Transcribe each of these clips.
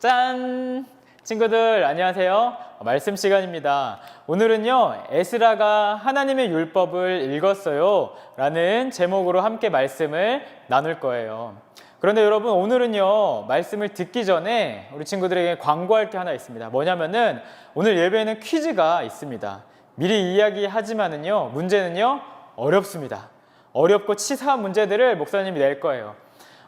짠! 친구들 안녕하세요. 말씀 시간입니다. 오늘은요, 에스라가 하나님의 율법을 읽었어요 라는 제목으로 함께 말씀을 나눌 거예요. 그런데 여러분, 오늘은요, 말씀을 듣기 전에 우리 친구들에게 광고할 게 하나 있습니다. 뭐냐면은 오늘 예배에는 퀴즈가 있습니다. 미리 이야기하지만은요, 문제는요 어렵습니다. 어렵고 치사한 문제들을 목사님이 낼 거예요.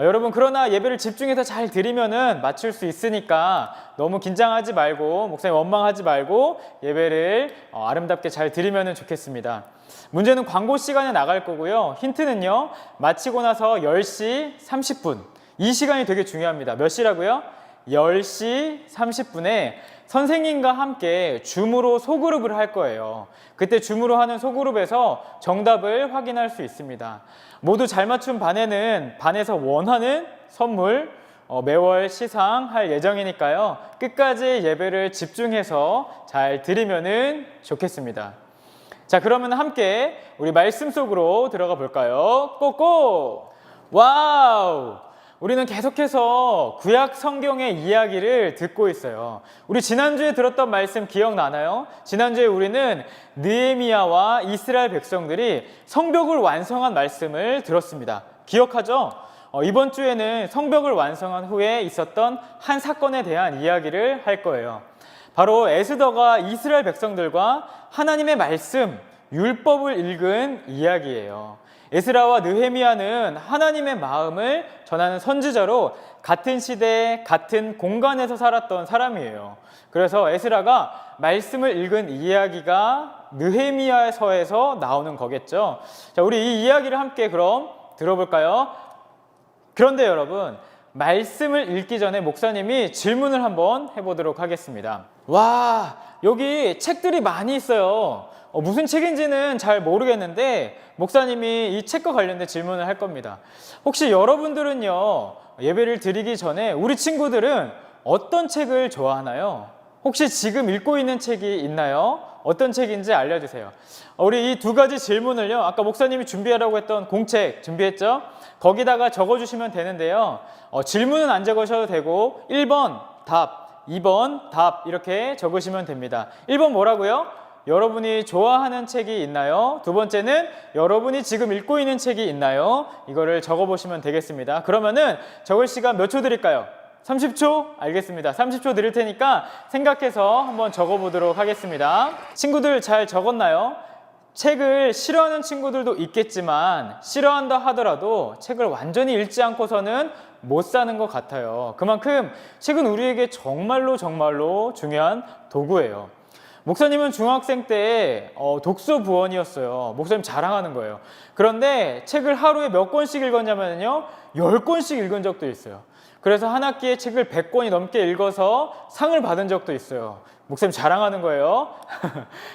여러분, 그러나 예배를 집중해서 잘 드리면은 맞출 수 있으니까 너무 긴장하지 말고, 목사님 원망하지 말고 예배를 아름답게 잘 드리면 좋겠습니다. 문제는 광고 시간에 나갈 거고요. 힌트는요, 마치고 나서 10시 30분. 이 시간이 되게 중요합니다. 몇 시라고요? 10시 30분에 선생님과 함께 줌으로 소그룹을 할 거예요. 그때 줌으로 하는 소그룹에서 정답을 확인할 수 있습니다. 모두 잘 맞춘 반에는 반에서 원하는 선물 매월 시상할 예정이니까요. 끝까지 예배를 집중해서 잘 드리면 좋겠습니다. 자, 그러면 함께 우리 말씀 속으로 들어가 볼까요? 꼬꼬! 와우! 우리는 계속해서 구약 성경의 이야기를 듣고 있어요. 우리 지난주에 들었던 말씀 기억나나요? 지난주에 우리는 느헤미야와 이스라엘 백성들이 성벽을 완성한 말씀을 들었습니다. 기억하죠? 이번 주에는 성벽을 완성한 후에 있었던 한 사건에 대한 이야기를 할 거예요. 바로 에스더가 이스라엘 백성들과 하나님의 말씀, 율법을 읽은 이야기예요. 에스라와 느헤미야는 하나님의 마음을 전하는 선지자로 같은 시대, 같은 공간에서 살았던 사람이에요. 그래서 에스라가 말씀을 읽은 이야기가 느헤미야서에서 나오는 거겠죠. 자, 우리 이 이야기를 함께 그럼 들어볼까요? 그런데 여러분, 말씀을 읽기 전에 목사님이 질문을 한번 해보도록 하겠습니다. 와, 여기 책들이 많이 있어요. 무슨 책인지는 잘 모르겠는데 목사님이 이 책과 관련된 질문을 할 겁니다. 혹시 여러분들은요, 예배를 드리기 전에 우리 친구들은 어떤 책을 좋아하나요? 혹시 지금 읽고 있는 책이 있나요? 어떤 책인지 알려주세요. 우리 이 두 가지 질문을요, 아까 목사님이 준비하라고 했던 공책 준비했죠? 거기다가 적어주시면 되는데요. 질문은 안 적으셔도 되고 1번 답, 2번 답 이렇게 적으시면 됩니다. 1번 뭐라고요? 여러분이 좋아하는 책이 있나요? 두 번째는 여러분이 지금 읽고 있는 책이 있나요? 이거를 적어보시면 되겠습니다. 그러면은 적을 시간 몇 초 드릴까요? 30초? 알겠습니다. 30초 드릴 테니까 생각해서 한번 적어보도록 하겠습니다. 친구들 잘 적었나요? 책을 싫어하는 친구들도 있겠지만 싫어한다 하더라도 책을 완전히 읽지 않고서는 못 사는 것 같아요. 그만큼 책은 우리에게 정말로 중요한 도구예요. 목사님은 중학생 때 독서 부원이었어요. 목사님 자랑하는 거예요. 그런데 책을 하루에 몇 권씩 읽었냐면요, 10권씩 읽은 적도 있어요. 그래서 한 학기에 책을 100권이 넘게 읽어서 상을 받은 적도 있어요. 목사님 자랑하는 거예요.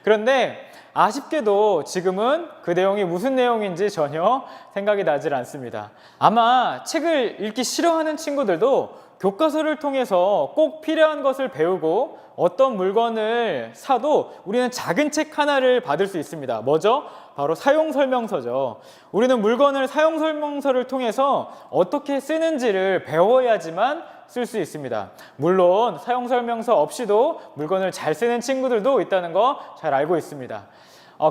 그런데 아쉽게도 지금은 그 내용이 무슨 내용인지 전혀 생각이 나질 않습니다. 아마 책을 읽기 싫어하는 친구들도 교과서를 통해서 꼭 필요한 것을 배우고 어떤 물건을 사도 우리는 작은 책 하나를 받을 수 있습니다. 뭐죠? 바로 사용설명서죠. 우리는 물건을 사용설명서를 통해서 어떻게 쓰는지를 배워야지만 쓸 수 있습니다. 물론 사용설명서 없이도 물건을 잘 쓰는 친구들도 있다는 거 잘 알고 있습니다.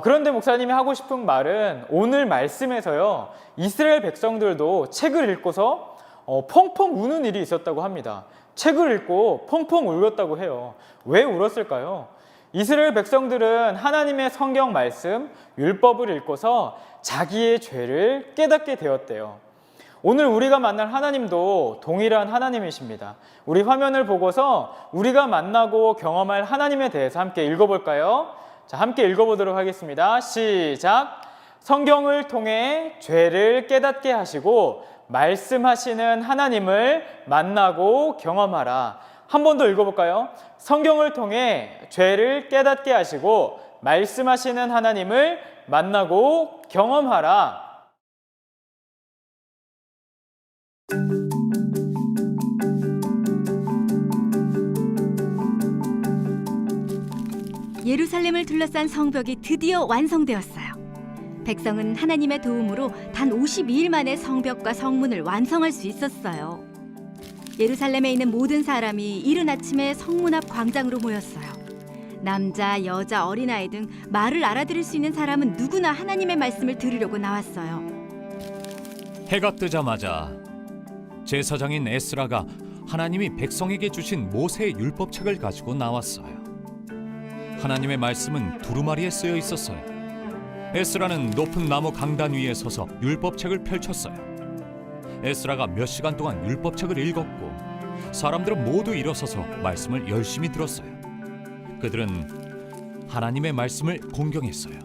그런데 목사님이 하고 싶은 말은 오늘 말씀에서요, 이스라엘 백성들도 책을 읽고서 펑펑 우는 일이 있었다고 합니다. 책을 읽고 펑펑 울었다고 해요. 왜 울었을까요? 이스라엘 백성들은 하나님의 성경 말씀, 율법을 읽고서 자기의 죄를 깨닫게 되었대요. 오늘 우리가 만날 하나님도 동일한 하나님이십니다. 우리 화면을 보고서 우리가 만나고 경험할 하나님에 대해서 함께 읽어볼까요? 자, 함께 읽어보도록 하겠습니다. 시작! 성경을 통해 죄를 깨닫게 하시고 말씀하시는 하나님을 만나고 경험하라. 한 번 더 읽어볼까요? 성경을 통해 죄를 깨닫게 하시고 말씀하시는 하나님을 만나고 경험하라. 예루살렘을 둘러싼 성벽이 드디어 완성되었어요. 백성은 하나님의 도움으로 단 52일 만에 성벽과 성문을 완성할 수 있었어요. 예루살렘에 있는 모든 사람이 이른 아침에 성문 앞 광장으로 모였어요. 남자, 여자, 어린아이 등 말을 알아들을 수 있는 사람은 누구나 하나님의 말씀을 들으려고 나왔어요. 해가 뜨자마자 제사장인 에스라가 하나님이 백성에게 주신 모세의 율법책을 가지고 나왔어요. 하나님의 말씀은 두루마리에 쓰여 있었어요. 에스라는 높은 나무 강단 위에 서서 율법책을 펼쳤어요. 에스라가 몇 시간 동안 율법책을 읽었고 사람들은 모두 일어서서 말씀을 열심히 들었어요. 그들은 하나님의 말씀을 공경했어요.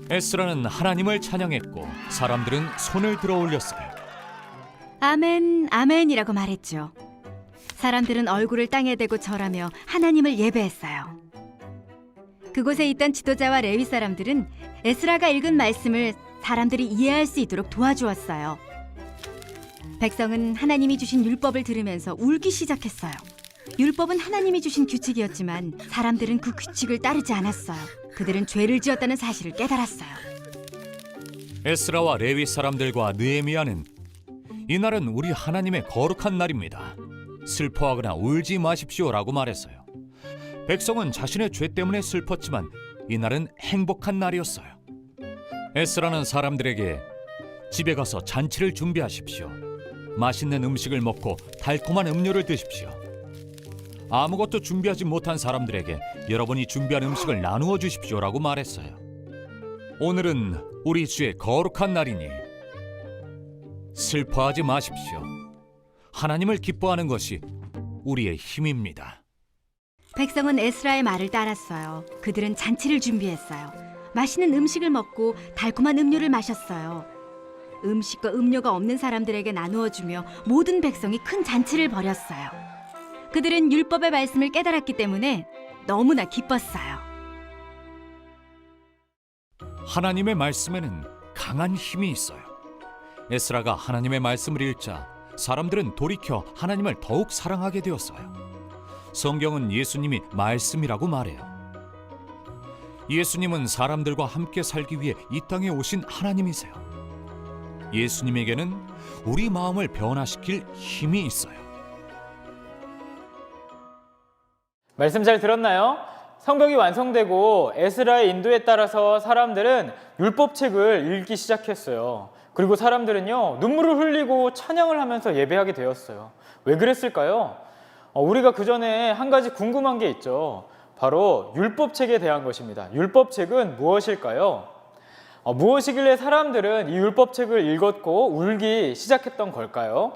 에스라는 하나님을 찬양했고 사람들은 손을 들어 올렸어요. 아멘, 아멘이라고 말했죠. 사람들은 얼굴을 땅에 대고 절하며 하나님을 예배했어요. 그곳에 있던 지도자와 레위 사람들은 에스라가 읽은 말씀을 사람들이 이해할 수 있도록 도와주었어요. 백성은 하나님이 주신 율법을 들으면서 울기 시작했어요. 율법은 하나님이 주신 규칙이었지만 사람들은 그 규칙을 따르지 않았어요. 그들은 죄를 지었다는 사실을 깨달았어요. 에스라와 레위 사람들과 느헤미야는 이날은 우리 하나님의 거룩한 날입니다. 슬퍼하거나 울지 마십시오라고 말했어요. 백성은 자신의 죄 때문에 슬펐지만 이날은 행복한 날이었어요. 에스라는 사람들에게 집에 가서 잔치를 준비하십시오. 맛있는 음식을 먹고 달콤한 음료를 드십시오. 아무것도 준비하지 못한 사람들에게 여러분이 준비한 음식을 나누어 주십시오라고 말했어요. 오늘은 우리 주의 거룩한 날이니 슬퍼하지 마십시오. 하나님을 기뻐하는 것이 우리의 힘입니다. 백성은 에스라의 말을 따랐어요. 그들은 잔치를 준비했어요. 맛있는 음식을 먹고 달콤한 음료를 마셨어요. 음식과 음료가 없는 사람들에게 나누어 주며 모든 백성이 큰 잔치를 벌였어요. 그들은 율법의 말씀을 깨달았기 때문에 너무나 기뻤어요. 하나님의 말씀에는 강한 힘이 있어요. 에스라가 하나님의 말씀을 읽자 사람들은 돌이켜 하나님을 더욱 사랑하게 되었어요. 성경은 예수님이 말씀이라고 말해요. 예수님은 사람들과 함께 살기 위해 이 땅에 오신 하나님이세요. 예수님에게는 우리 마음을 변화시킬 힘이 있어요. 말씀 잘 들었나요? 성벽이 완성되고 에스라의 인도에 따라서 사람들은 율법책을 읽기 시작했어요. 그리고 사람들은요, 눈물을 흘리고 찬양을 하면서 예배하게 되었어요. 왜 그랬을까요? 우리가 그 전에 한 가지 궁금한 게 있죠. 바로 율법책에 대한 것입니다. 율법책은 무엇일까요? 무엇이길래 사람들은 이 율법책을 읽었고 울기 시작했던 걸까요?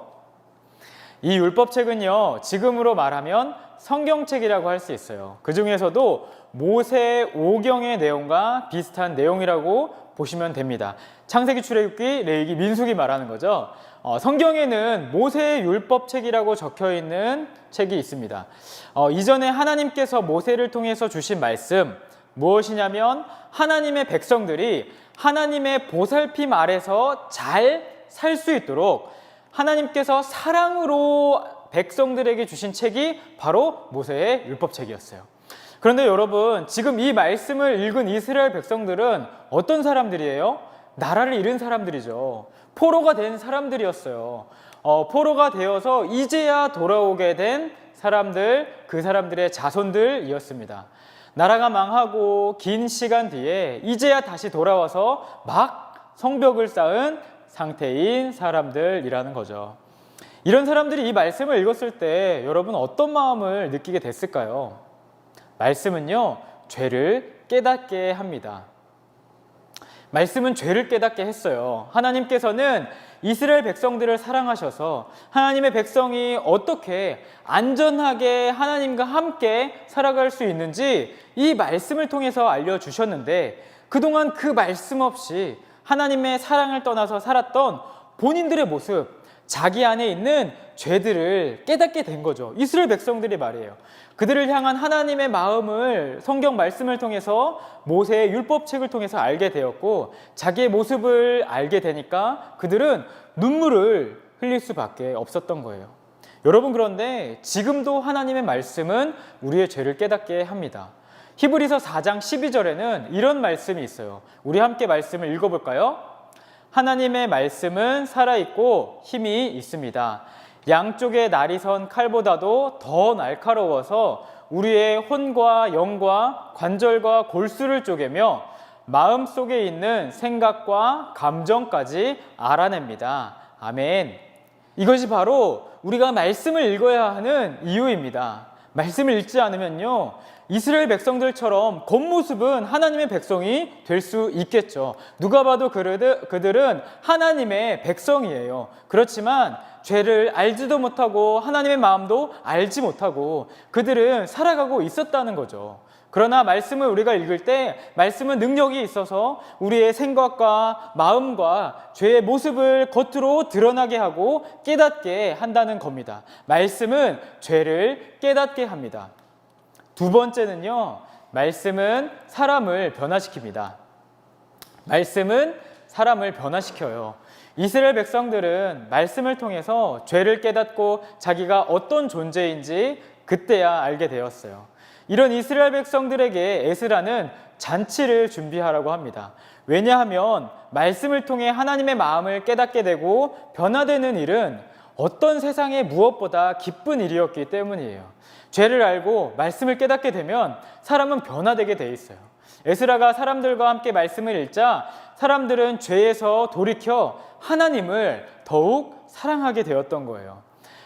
이 율법책은요, 지금으로 말하면 성경책이라고 할 수 있어요. 그 중에서도 모세 오경의 내용과 비슷한 내용이라고 보시면 됩니다. 창세기, 출애굽기, 레위기, 민수기 말하는 거죠. 성경에는 모세의 율법책이라고 적혀 있는 책이 있습니다. 이전에 하나님께서 모세를 통해서 주신 말씀 무엇이냐면 하나님의 백성들이 하나님의 보살핌 아래서 잘 살 수 있도록 하나님께서 사랑으로 백성들에게 주신 책이 바로 모세의 율법책이었어요. 그런데 여러분, 지금 이 말씀을 읽은 이스라엘 백성들은 어떤 사람들이에요? 나라를 잃은 사람들이죠. 포로가 된 사람들이었어요. 포로가 되어서 이제야 돌아오게 된 사람들, 그 사람들의 자손들이었습니다. 나라가 망하고 긴 시간 뒤에 이제야 다시 돌아와서 막 성벽을 쌓은 상태인 사람들이라는 거죠. 이런 사람들이 이 말씀을 읽었을 때 여러분 어떤 마음을 느끼게 됐을까요? 말씀은요, 죄를 깨닫게 합니다. 말씀은 죄를 깨닫게 했어요. 하나님께서는 이스라엘 백성들을 사랑하셔서 하나님의 백성이 어떻게 안전하게 하나님과 함께 살아갈 수 있는지 이 말씀을 통해서 알려주셨는데 그동안 그 말씀 없이 하나님의 사랑을 떠나서 살았던 본인들의 모습, 자기 안에 있는 죄들을 깨닫게 된 거죠. 이스라엘 백성들이 말이에요. 그들을 향한 하나님의 마음을 성경 말씀을 통해서 모세의 율법책을 통해서 알게 되었고 자기의 모습을 알게 되니까 그들은 눈물을 흘릴 수밖에 없었던 거예요. 여러분, 그런데 지금도 하나님의 말씀은 우리의 죄를 깨닫게 합니다. 히브리서 4장 12절에는 이런 말씀이 있어요. 우리 함께 말씀을 읽어볼까요? 하나님의 말씀은 살아있고 힘이 있습니다. 양쪽에 날이 선 칼보다도 더 날카로워서 우리의 혼과 영과 관절과 골수를 쪼개며 마음속에 있는 생각과 감정까지 알아냅니다. 아멘. 이것이 바로 우리가 말씀을 읽어야 하는 이유입니다. 말씀을 읽지 않으면요, 이스라엘 백성들처럼 겉모습은 하나님의 백성이 될 수 있겠죠. 누가 봐도 그들은 하나님의 백성이에요. 그렇지만 죄를 알지도 못하고 하나님의 마음도 알지 못하고 그들은 살아가고 있었다는 거죠. 그러나 말씀을 우리가 읽을 때 말씀은 능력이 있어서 우리의 생각과 마음과 죄의 모습을 겉으로 드러나게 하고 깨닫게 한다는 겁니다. 말씀은 죄를 깨닫게 합니다. 두 번째는요, 말씀은 사람을 변화시킵니다. 말씀은 사람을 변화시켜요. 이스라엘 백성들은 말씀을 통해서 죄를 깨닫고 자기가 어떤 존재인지 그때야 알게 되었어요. 이런 이스라엘 백성들에게 에스라는 잔치를 준비하라고 합니다. 왜냐하면 말씀을 통해 하나님의 마음을 깨닫게 되고 변화되는 일은 어떤 세상의 무엇보다 기쁜 일이었기 때문이에요. 죄를 알고 말씀을 깨닫게 되면 사람은 변화되게 돼 있어요. 에스라가 사람들과 함께 말씀을 읽자 사람들은 죄에서 돌이켜 하나님을 더욱 사랑하게 되었던 거예요.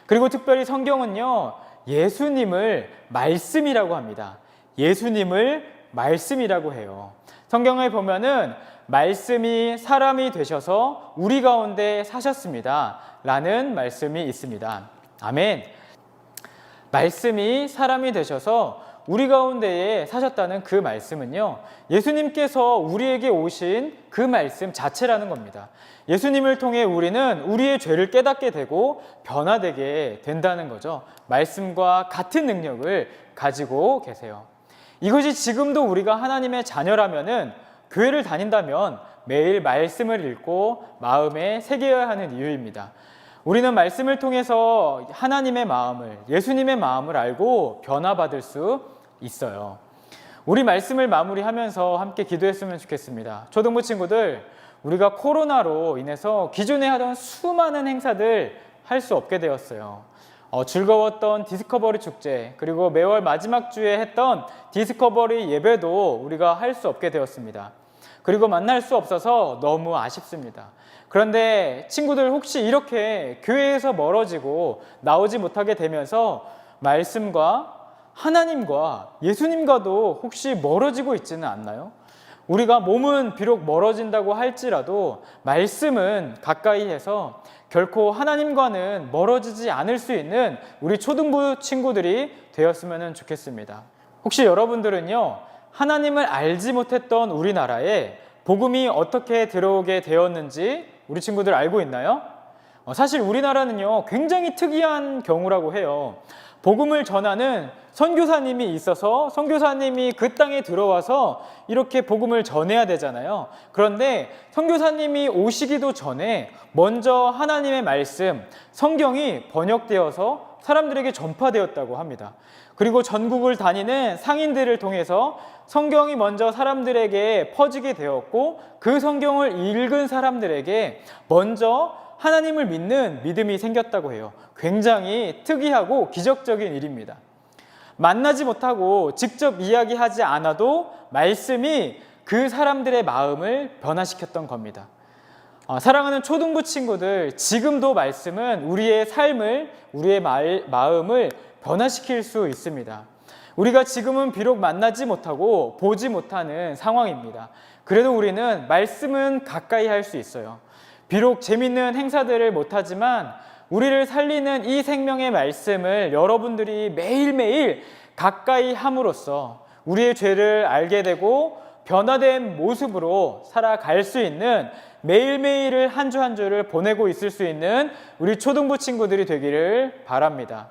그리고 특별히 성경은요, 예수님을 말씀이라고 합니다. 예수님을 말씀이라고 해요. 성경에 보면은 말씀이 사람이 되셔서 우리 가운데 사셨습니다 라는 말씀이 있습니다. 아멘. 말씀이 사람이 되셔서 우리 가운데에 사셨다는 그 말씀은요, 예수님께서 우리에게 오신 그 말씀 자체라는 겁니다. 예수님을 통해 우리는 우리의 죄를 깨닫게 되고 변화되게 된다는 거죠. 말씀과 같은 능력을 가지고 계세요. 이것이 지금도 우리가 하나님의 자녀라면은, 교회를 다닌다면 매일 말씀을 읽고 마음에 새겨야 하는 이유입니다. 우리는 말씀을 통해서 하나님의 마음을, 예수님의 마음을 알고 변화받을 수 있어요. 우리 말씀을 마무리하면서 함께 기도했으면 좋겠습니다. 초등부 친구들, 우리가 코로나로 인해서 기존에 하던 수많은 행사들 할 수 없게 되었어요. 즐거웠던 디스커버리 축제, 그리고 매월 마지막 주에 했던 디스커버리 예배도 우리가 할 수 없게 되었습니다. 그리고 만날 수 없어서 너무 아쉽습니다. 그런데 친구들, 혹시 이렇게 교회에서 멀어지고 나오지 못하게 되면서 말씀과 하나님과 예수님과도 혹시 멀어지고 있지는 않나요? 우리가 몸은 비록 멀어진다고 할지라도 말씀은 가까이 해서 결코 하나님과는 멀어지지 않을 수 있는 우리 초등부 친구들이 되었으면 좋겠습니다. 혹시 여러분들은요, 하나님을 알지 못했던 우리나라에 복음이 어떻게 들어오게 되었는지 우리 친구들 알고 있나요? 사실 우리나라는요, 굉장히 특이한 경우라고 해요. 복음을 전하는 선교사님이 있어서 선교사님이 그 땅에 들어와서 이렇게 복음을 전해야 되잖아요. 그런데 선교사님이 오시기도 전에 먼저 하나님의 말씀, 성경이 번역되어서 사람들에게 전파되었다고 합니다. 그리고 전국을 다니는 상인들을 통해서 성경이 먼저 사람들에게 퍼지게 되었고, 그 성경을 읽은 사람들에게 먼저 하나님을 믿는 믿음이 생겼다고 해요. 굉장히 특이하고 기적적인 일입니다. 만나지 못하고 직접 이야기하지 않아도 말씀이 그 사람들의 마음을 변화시켰던 겁니다. 사랑하는 초등부 친구들, 지금도 말씀은 우리의 삶을, 우리의 마음을 변화시킬 수 있습니다. 우리가 지금은 비록 만나지 못하고 보지 못하는 상황입니다. 그래도 우리는 말씀은 가까이 할 수 있어요. 비록 재밌는 행사들을 못하지만 우리를 살리는 이 생명의 말씀을 여러분들이 매일매일 가까이 함으로써 우리의 죄를 알게 되고 변화된 모습으로 살아갈 수 있는, 매일매일을 한 주 한 주를 보내고 있을 수 있는 우리 초등부 친구들이 되기를 바랍니다.